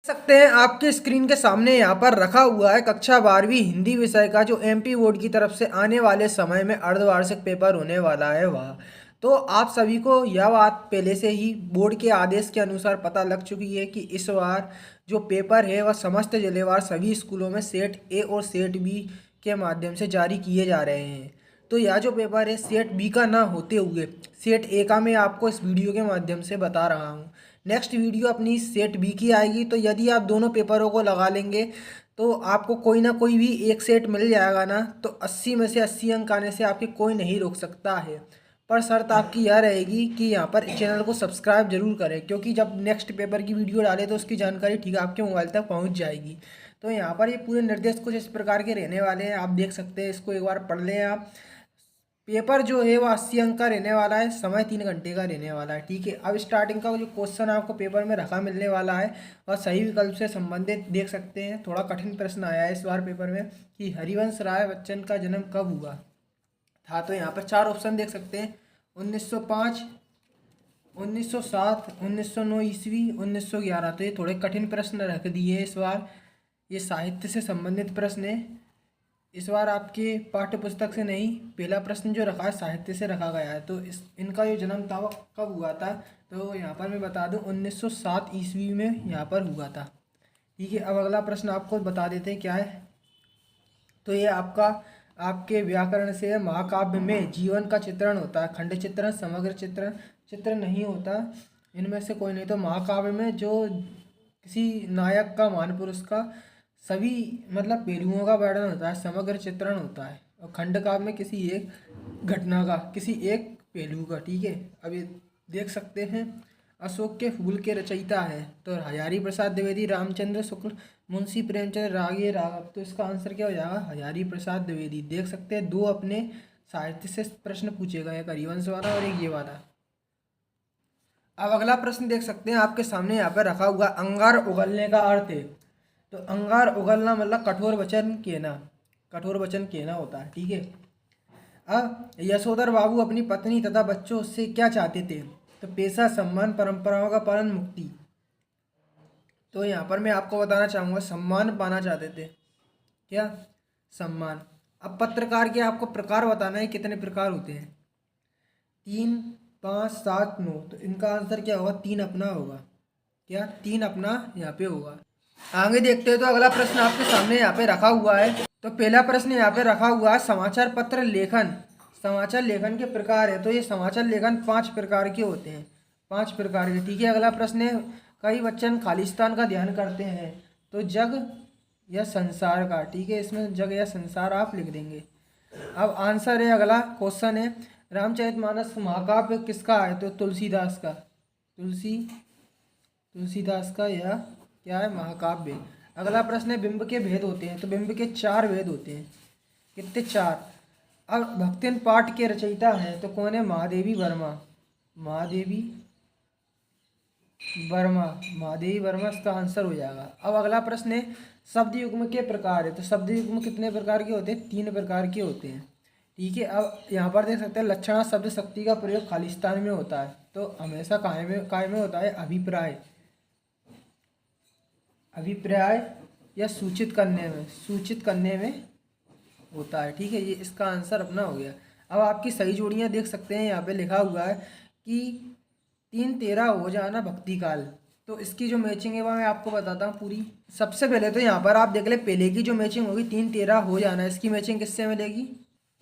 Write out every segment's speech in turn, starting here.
सकते हैं आपके स्क्रीन के सामने यहाँ पर रखा हुआ है कक्षा 12वीं हिंदी विषय का जो एमपी बोर्ड की तरफ से आने वाले समय में अर्धवार्षिक पेपर होने वाला है वह। तो आप सभी को यह बात पहले से ही बोर्ड के आदेश के अनुसार पता लग चुकी है कि इस बार जो पेपर है वह समस्त जिलेवार सभी स्कूलों में सेट ए और सेट बी के माध्यम से जारी किए जा रहे हैं। तो यह जो पेपर है सेट बी का ना होते हुए सेट ए का मैं आपको इस वीडियो के माध्यम से बता रहा हूँ। नेक्स्ट वीडियो अपनी सेट बी की आएगी, तो यदि आप दोनों पेपरों को लगा लेंगे तो आपको कोई ना कोई भी एक सेट मिल जाएगा ना। तो 80 में से 80 अंक आने से आपके कोई नहीं रोक सकता है। पर शर्त आपकी यह रहेगी कि यहाँ पर चैनल को सब्सक्राइब जरूर करें, क्योंकि जब नेक्स्ट पेपर की वीडियो डालें तो उसकी जानकारी ठीक आपके मोबाइल तक पहुँच जाएगी। तो यहाँ पर ये पूरे निर्देश कुछ इस प्रकार के रहने वाले हैं, आप देख सकते हैं। इसको एक बार पढ़ लें आप। पेपर जो है वो 80 अंक का रहने वाला है, समय 3 घंटे का रहने वाला है। ठीक है, अब स्टार्टिंग का जो क्वेश्चन आपको पेपर में रखा मिलने वाला है और सही विकल्प से संबंधित देख सकते हैं। थोड़ा कठिन प्रश्न आया है इस बार पेपर में कि हरिवंश राय बच्चन का जन्म कब हुआ था। तो यहाँ पर 4 ऑप्शन देख सकते हैं: 1905, 1907, 1909 ईस्वी, 1911। तो ये थोड़े कठिन प्रश्न रख दिए इस बार। ये साहित्य से संबंधित प्रश्न है इस बार, आपके पाठ्य पुस्तक से नहीं। पहला प्रश्न जो रखा है साहित्य से रखा गया है। तो इस इनका जो जन्म था वो कब हुआ था, तो यहाँ पर मैं बता दूं 1907 ईस्वी में यहाँ पर हुआ था। ठीक है, अब अगला प्रश्न आपको बता देते हैं क्या है। तो ये आपका आपके व्याकरण से है। महाकाव्य में जीवन का चित्रण होता है, खंड चित्रण, समग्र चित्रण, चित्र नहीं होता इनमें से कोई नहीं। तो महाकाव्य में जो किसी नायक का, महापुरुष का सभी मतलब पहलुओं का वर्णन होता है, समग्र चित्रण होता है। और खंड काव्य में किसी एक घटना का, किसी एक पहलू का। ठीक है, अब ये देख सकते हैं अशोक के फूल के रचयिता है तो हजारी प्रसाद द्विवेदी, रामचंद्र शुक्ल, मुंशी प्रेमचंद, रागे राघव। तो इसका आंसर क्या हो जाएगा? हजारी प्रसाद द्विवेदी। देख सकते हैं दो अपने साहित्य से प्रश्न पूछे गए, एक हरिवंश वाला और एक ये वाला। अब अगला प्रश्न देख सकते हैं आपके सामने यहाँ पर रखा हुआ, अंगार उगलने का अर्थ है। तो अंगार उगलना मतलब कठोर वचन कहना, कठोर वचन कहना होता है। ठीक है, अब यशोधर बाबू अपनी पत्नी तथा बच्चों से क्या चाहते थे? तो पेशा, सम्मान, परंपराओं का पालन, मुक्ति। तो यहाँ पर मैं आपको बताना चाहूँगा सम्मान पाना चाहते थे। क्या? सम्मान। अब पत्रकार के आपको प्रकार बताना है, कितने प्रकार होते हैं? 3, 5, 7, 9। तो इनका आंसर क्या होगा? 3 अपना होगा। क्या? 3 अपना यहाँ पे होगा। आगे देखते हैं। तो अगला प्रश्न आपके सामने यहाँ पे रखा हुआ है। तो पहला प्रश्न यहाँ पे रखा हुआ है, समाचार पत्र लेखन। समाचार लेखन के प्रकार है। तो ये समाचार लेखन 5 प्रकार के होते हैं, 5 प्रकार के। ठीक है, अगला प्रश्न है, कई बच्चन खालिस्तान का ध्यान करते हैं। तो जग या संसार का। ठीक है, इसमें जग या संसार आप लिख देंगे। अब आंसर है, अगला क्वेश्चन है, रामचरितमानस महाकाव्य किसका है? तो तुलसीदास का। तुलसीदास का यह क्या है? महाकाव्य। अगला प्रश्न है, बिंब के भेद होते हैं। तो बिंब के 4 भेद होते हैं। कितने? 4। अब भक्तिन पाठ के रचयिता है तो कौन है? महादेवी वर्मा। महादेवी वर्मा, महादेवी वर्मा इसका आंसर हो जाएगा। अब अगला प्रश्न है, शब्द युग्म के प्रकार है। तो शब्द युग्म कितने प्रकार के होते हैं? 3 प्रकार के होते हैं। ठीक है, अब यहाँ पर देख सकते हैं लक्षणा शब्द शक्ति का प्रयोग खालिस्तान में होता है। तो हमेशा काय में होता है? अभिप्राय। अभिप्राय या सूचित करने में होता है। ठीक है, ये इसका आंसर अपना हो गया। अब आपकी सही जोड़ियाँ देख सकते हैं, यहाँ पे लिखा हुआ है कि 3 13 हो जाना भक्ति काल। तो इसकी जो मैचिंग है वो मैं आपको बताता हूँ पूरी। सबसे पहले तो यहाँ पर आप देख ले, पहले की जो मैचिंग होगी 3 13 हो जाना, इसकी मैचिंग किससे मिलेगी?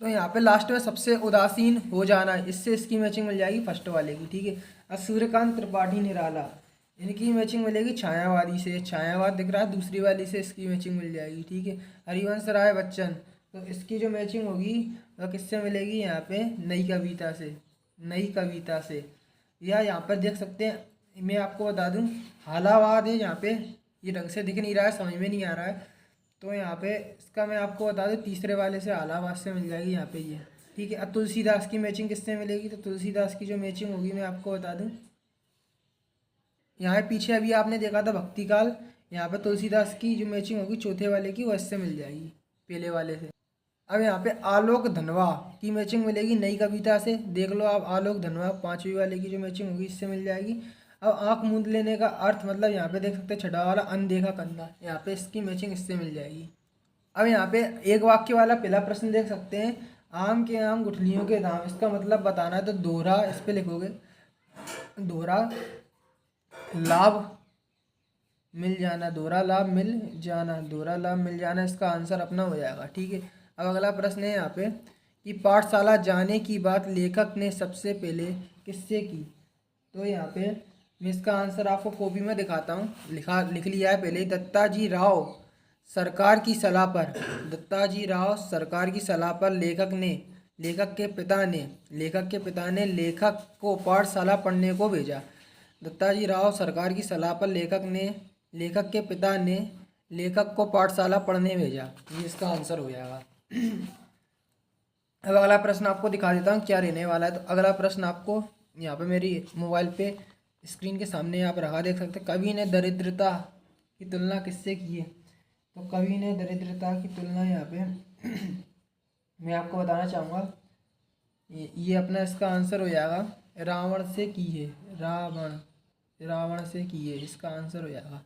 तो यहाँ पे लास्ट में सबसे उदासीन हो जाना, इससे इसकी मैचिंग मिल जाएगी फर्स्ट वाले की। ठीक है, और सूर्यकांत त्रिपाठी निराला, इनकी मैचिंग मिलेगी छायावादी से। छायावाद दिख रहा है दूसरी वाली से, इसकी मैचिंग मिल जाएगी। ठीक है, हरिवंश राय बच्चन, तो इसकी जो मैचिंग होगी वह किससे मिलेगी? यहाँ पे नई कविता से, नई कविता से। या यहाँ पर देख सकते हैं, मैं आपको बता दूं हालावाद है। यहाँ पे ये ढंग से दिख नहीं रहा है, समझ में नहीं आ रहा है। तो यहाँ पे इसका मैं आपको बता दूं तीसरे वाले से हालावाद से मिल जाएगी यहाँ पे ये। ठीक है, अब तुलसीदास की मैचिंग किससे मिलेगी? तो तुलसीदास की जो मैचिंग होगी मैं आपको बता दूँ, यहाँ पीछे अभी आपने देखा था भक्ति काल, यहाँ पे तुलसीदास की जो मैचिंग होगी चौथे वाले की, वो इससे मिल जाएगी पहले वाले से। अब यहाँ पे आलोक धनवा की मैचिंग मिलेगी नई कविता से। देख लो आप, आलोक धनवा 5वीं वाले की जो मैचिंग होगी इससे मिल जाएगी। अब आँख मूंद लेने का अर्थ मतलब यहाँ पे देख सकते हैं छठा वाला अनदेखा करना, यहाँ पे इसकी मैचिंग इससे मिल जाएगी। अब यहाँ पे एक वाक्य वाला पहला प्रश्न देख सकते हैं, आम के आम गुठलियों के दाम, इसका मतलब बताना है तो दोहरा इस पे लिखोगे, दोहरा लाभ मिल जाना, दोहरा लाभ मिल जाना, दोहरा लाभ मिल जाना, इसका आंसर अपना हो जाएगा। ठीक है, अब अगला प्रश्न है यहाँ पे कि पाठशाला जाने की बात लेखक ने सबसे पहले किससे की। तो यहाँ पे मैं इसका आंसर आपको कॉपी में दिखाता हूँ, लिख लिया है पहले ही। दत्ताजी राव सरकार की सलाह पर, दत्ताजी राव सरकार की सलाह पर लेखक के पिता ने लेखक को पाठशाला पढ़ने को भेजा। दत्ताजी राव सरकार की सलाह पर लेखक के पिता ने लेखक को पाठशाला पढ़ने भेजा, ये इसका आंसर हो जाएगा। अब अगला प्रश्न आपको दिखा देता हूँ क्या रहने वाला है। तो अगला प्रश्न आपको यहाँ पे मेरी मोबाइल पे स्क्रीन के सामने आप रखा देख सकते हैं। कवि ने दरिद्रता की तुलना किससे की है। तो कवि ने दरिद्रता की तुलना यहाँ पे मैं आपको बताना चाहूँगा, ये अपना इसका आंसर हो जाएगा रावण से की है, रावण से की है, इसका आंसर हो जाएगा।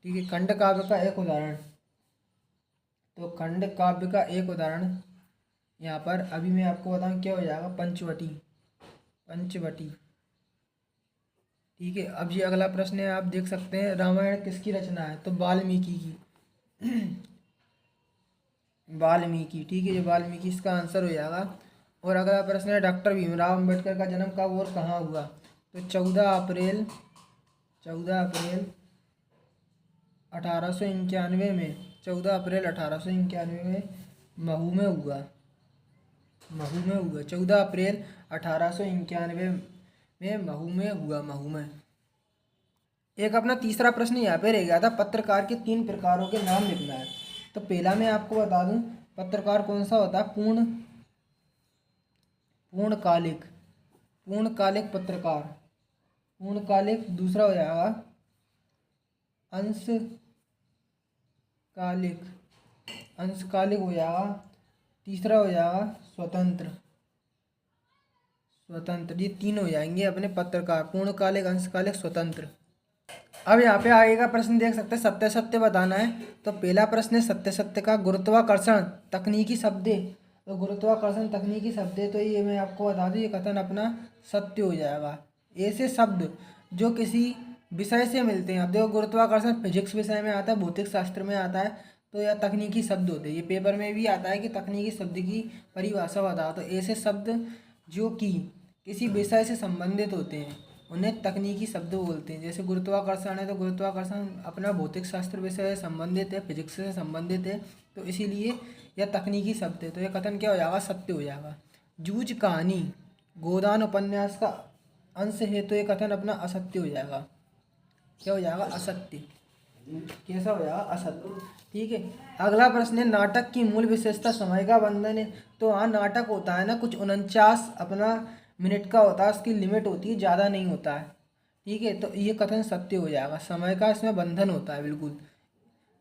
ठीक है, खंड काव्य का एक उदाहरण, तो खंड काव्य का एक उदाहरण यहाँ पर अभी मैं आपको बताऊँ क्या हो जाएगा, पंचवटी। ठीक है, अब ये अगला प्रश्न है, आप देख सकते हैं रामायण किसकी रचना है। तो वाल्मीकि की, वाल्मीकि। ठीक है, ये वाल्मीकि इसका आंसर हो जाएगा। और अगला प्रश्न है डॉक्टर भीमराव अंबेडकर का जन्म कब और कहाँ हुआ। तो 14 अप्रैल 1891 में, 14 अप्रैल 1891 में महू में हुआ, 14 अप्रैल 1891 में महू में हुआ, महू में। एक अपना तीसरा प्रश्न यहाँ पे रह गया था, पत्रकार के 3 प्रकारों के नाम लिखना है। तो पहला मैं आपको बता दूं पत्रकार कौन सा होता है, पूर्णकालिक पत्रकार, पूर्णकालिक। दूसरा हो जाएगा अंशकालिक हो जाएगा। तीसरा हो जाएगा स्वतंत्र। ये 3 हो जाएंगे अपने पत्रकार, पूर्णकालिक, अंशकालिक, स्वतंत्र। अब यहाँ पे आगे का प्रश्न देख सकते हैं, सत्य सत्य बताना है। तो पहला प्रश्न है सत्य सत्य का, गुरुत्वाकर्षण तकनीकी शब्द है। तो गुरुत्वाकर्षण तकनीकी शब्द है, तो ये मैं आपको बता दूँ, ये कथन अपना सत्य हो जाएगा। ऐसे शब्द जो किसी विषय से मिलते हैं, अब देखो गुरुत्वाकर्षण फिजिक्स विषय में आता है, भौतिक शास्त्र में आता है, तो यह तकनीकी शब्द होते हैं। ये पेपर में भी आता है कि तकनीकी शब्द की परिभाषा बताओ। तो ऐसे शब्द जो कि किसी विषय से संबंधित होते हैं उन्हें तकनीकी शब्द बोलते हैं। जैसे गुरुत्वाकर्षण है, तो गुरुत्वाकर्षण अपना भौतिक शास्त्र विषय से संबंधित है, फिजिक्स से संबंधित है, तो इसीलिए यह तकनीकी शब्द है। तो यह कथन क्या हो जाएगा, सत्य हो जाएगा। जूझ कहानी गोदान उपन्यास का अंश है, तो यह कथन अपना असत्य हो जाएगा। क्या हो जाएगा, असत्य। कैसा हो जाएगा, असत्य। ठीक है, अगला प्रश्न है नाटक की मूल विशेषता समय का बंधन है। तो हाँ, नाटक होता है ना कुछ 49 अपना मिनट का होता है, उसकी लिमिट होती है, ज़्यादा नहीं होता है। ठीक है, तो ये कथन सत्य हो जाएगा, समय का इसमें बंधन होता है बिल्कुल।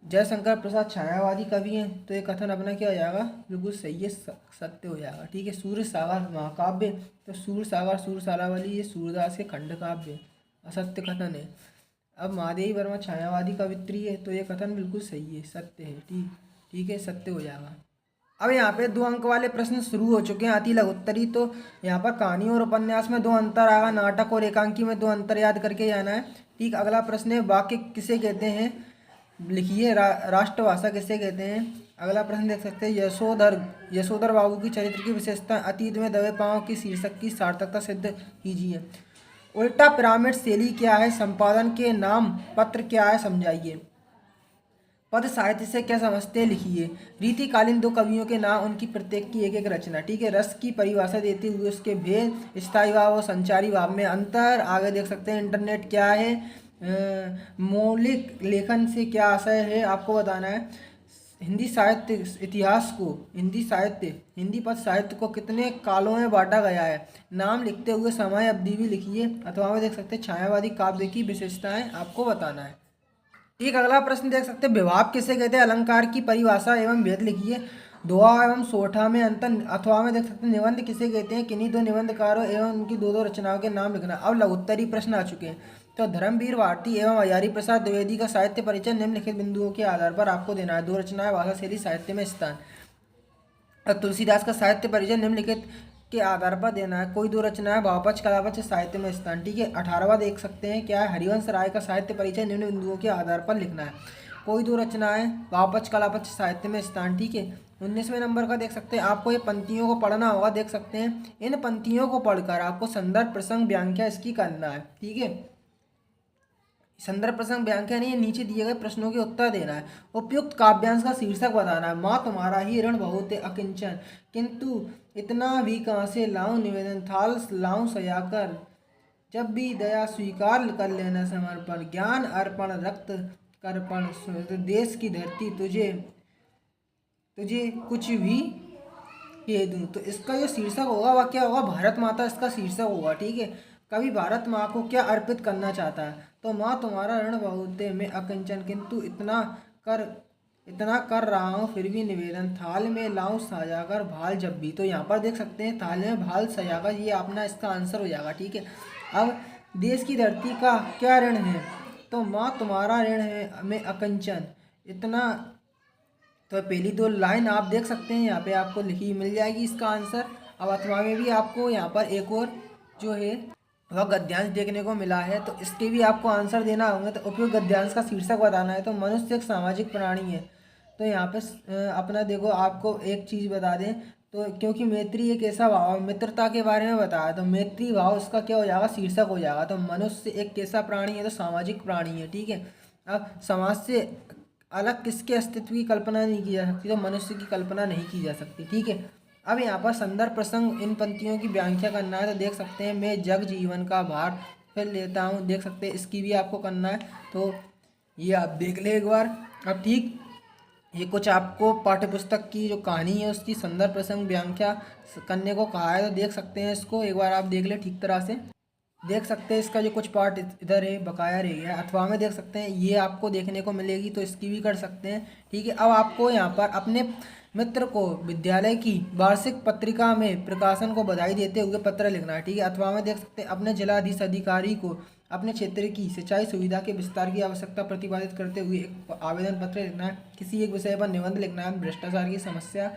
जयशंकर प्रसाद छायावादी कवि हैं, तो ये कथन अपना क्या हो जाएगा, बिल्कुल सही है, सत्य हो जाएगा। ठीक है, सूर्य सागर महाकाव्य, तो सूरसाला वाली ये सूरदास के खंड काव्य है, असत्य कथन है। अब महादेवी वर्मा छायावादी कवित्री है, तो ये कथन बिल्कुल सही है, सत्य है। ठीक है, सत्य हो जाएगा। अब यहाँ पे 2 अंक वाले प्रश्न शुरू हो चुके हैं, अति लघुत्तरी। तो यहाँ पर कहानी और उपन्यास में 2 अंतर आएगा, नाटक और एकांकी में 2 अंतर याद करके जाना है। ठीक, अगला प्रश्न है वाक्य किसे कहते हैं, लिखिए राष्ट्रभाषा किसे कहते हैं। अगला प्रश्न देख सकते हैं, यशोधर बाबू की चरित्र की विशेषता, अतीत में दबे पाँव की शीर्षक की सार्थकता सिद्ध कीजिए। उल्टा पिरामिड शैली क्या है, संपादन के नाम पत्र क्या है, समझाइए। पद साहित्य से क्या समझते हैं, लिखिए। रीतिकालीन 2 कवियों के नाम, उनकी प्रत्येक की एक रचना। ठीक है, रस की परिभाषा देते हुए उसके भेद, स्थायी भाव और संचारी भाव में अंतर। आगे देख सकते हैं इंटरनेट क्या है, मौलिक लेखन से क्या आशय है, आपको बताना है। हिंदी साहित्य इतिहास को, हिंदी पद साहित्य को कितने कालों में बांटा गया है, नाम लिखते हुए समय अवधि भी लिखिए। अथवा में देख सकते हैं छायावादी काव्य की विशेषताएं आपको बताना है। एक अगला प्रश्न देख सकते हैं, विभाव किसे कहते हैं, अलंकार की परिभाषा एवं भेद लिखिए। दोहा एवं सोठा में अंतर। अथवा में देख सकते हैं निबंध किसे कहते हैं, किन्हीं 2 निबंधकारों एवं उनकी 2 रचनाओं के नाम लिखना। अब लघुत्तरी प्रश्न आ चुके हैं, तो धर्मवीर भारती एवं हजारी प्रसाद द्विवेदी का साहित्य परिचय निम्नलिखित बिंदुओं के आधार पर आपको देना है। दो रचनाएं, भाषा शैली, साहित्य में स्थान। और तुलसीदास का साहित्य परिचय निम्नलिखित के आधार पर देना है। कोई दो रचनाएं, भावपक्ष, कलापक्ष, साहित्य में स्थान। ठीक है। 18वां देख सकते हैं क्या है, हरिवंश राय का साहित्य परिचय निम्न बिंदुओं के आधार पर लिखना है। कोई दो रचनाएं, भावपक्ष, कलापक्ष, साहित्य में स्थान। ठीक है। 19वें नंबर का देख सकते हैं, आपको ये पंक्तियों को पढ़ना होगा। देख सकते हैं, इन पंक्तियों को पढ़कर आपको संदर्भ, प्रसंग, व्याख्या इसकी करना है। ठीक है। संदर्भ, प्रसंग, व्याख्या नहीं, नीचे दिए गए प्रश्नों के उत्तर देना है। उपयुक्त काव्यांश का शीर्षक बताना है। माँ तुम्हारा ही ऋण बहुत अकिंचन, किंतु इतना भी कहाँ से लाऊं निवेदन, थाल लाऊं सजाकर, जब भी दया स्वीकार कर लेना समर्पण, ज्ञान अर्पण रक्त कर्पण, देश की धरती तुझे तुझे कुछ भी ये दूँ। तो इसका जो शीर्षक होगा वह क्या होगा, भारत माता इसका शीर्षक होगा। ठीक है। कवि भारत माँ को क्या अर्पित करना चाहता है, तो माँ तुम्हारा ऋण बहुत है मैं अकिंचन, किंतु इतना कर रहा हूँ फिर भी निवेदन, थाल में लाऊं सजाकर भाल जब भी। तो यहाँ पर देख सकते हैं थाल में भाल सजाकर, ये अपना इसका आंसर हो जाएगा। ठीक है। अब देश की धरती का क्या ऋण है, तो माँ तुम्हारा ऋण है मैं अकिंचन, इतना। तो पहली दो लाइन आप देख सकते हैं यहाँ पे आपको लिखी मिल जाएगी इसका आंसर। अब अथवा में भी आपको यहाँ पर एक और जो है वह गद्यांश देखने को मिला है, तो इसके भी आपको आंसर देना होंगे। तो उपयुक्त गद्यांश का शीर्षक बताना है। तो मनुष्य एक सामाजिक प्राणी है। तो यहाँ पे अपना देखो, आपको एक चीज़ बता दें, तो क्योंकि मैत्री एक ऐसा भाव, मित्रता के बारे में बताया, तो मैत्री भाव उसका क्या हो जाएगा, शीर्षक हो जाएगा। तो मनुष्य एक कैसा प्राणी है, तो सामाजिक प्राणी है। ठीक है। अब समाज से अलग किसके अस्तित्व की कल्पना नहीं की जा सकती, तो मनुष्य की कल्पना नहीं की जा सकती। ठीक है। अब यहाँ पर संदर्भ, प्रसंग, इन पंक्तियों की व्याख्या करना है। तो देख सकते हैं, मैं जग जीवन का भार फिर लेता हूँ। देख सकते हैं, इसकी भी आपको करना है। तो ये आप देख ले एक बार। अब ठीक, ये कुछ आपको पाठ्यपुस्तक की जो कहानी है उसकी संदर्भ, प्रसंग, व्याख्या करने को कहा है। तो देख सकते हैं, इसको एक बार आप देख ले ठीक तरह से। देख सकते हैं इसका जो कुछ पार्ट इधर है बकाया रह गया, अथवा में देख सकते हैं ये आपको देखने को मिलेगी, तो इसकी भी कर सकते हैं। ठीक है। अब आपको यहाँ पर अपने मित्र को विद्यालय की वार्षिक पत्रिका में प्रकाशन को बधाई देते हुए पत्र लिखना है। ठीक है। अथवा में देख सकते हैं, अपने जिलाधीश अधिकारी को अपने क्षेत्र की सिंचाई सुविधा के विस्तार की आवश्यकता प्रतिपादित करते हुए एक आवेदन पत्र लिखना है। किसी एक विषय पर निबंध लिखना है। भ्रष्टाचार की समस्या,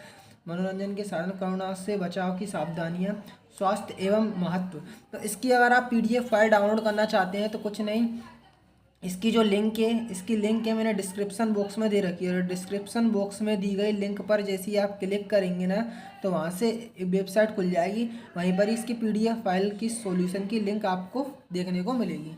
मनोरंजन के साधन, करुणा से बचाव की सावधानियाँ, स्वास्थ्य एवं महत्व। तो इसकी अगर आप पीडीएफ फाइल डाउनलोड करना चाहते हैं तो कुछ नहीं, इसकी जो लिंक है, इसकी लिंक है मैंने डिस्क्रिप्शन बॉक्स में दे रखी है। और डिस्क्रिप्शन बॉक्स में दी गई लिंक पर जैसे ही आप क्लिक करेंगे ना, तो वहाँ से वेबसाइट खुल जाएगी। वहीं पर इसकी पीडीएफ फाइल की सॉल्यूशन की लिंक आपको देखने को मिलेगी।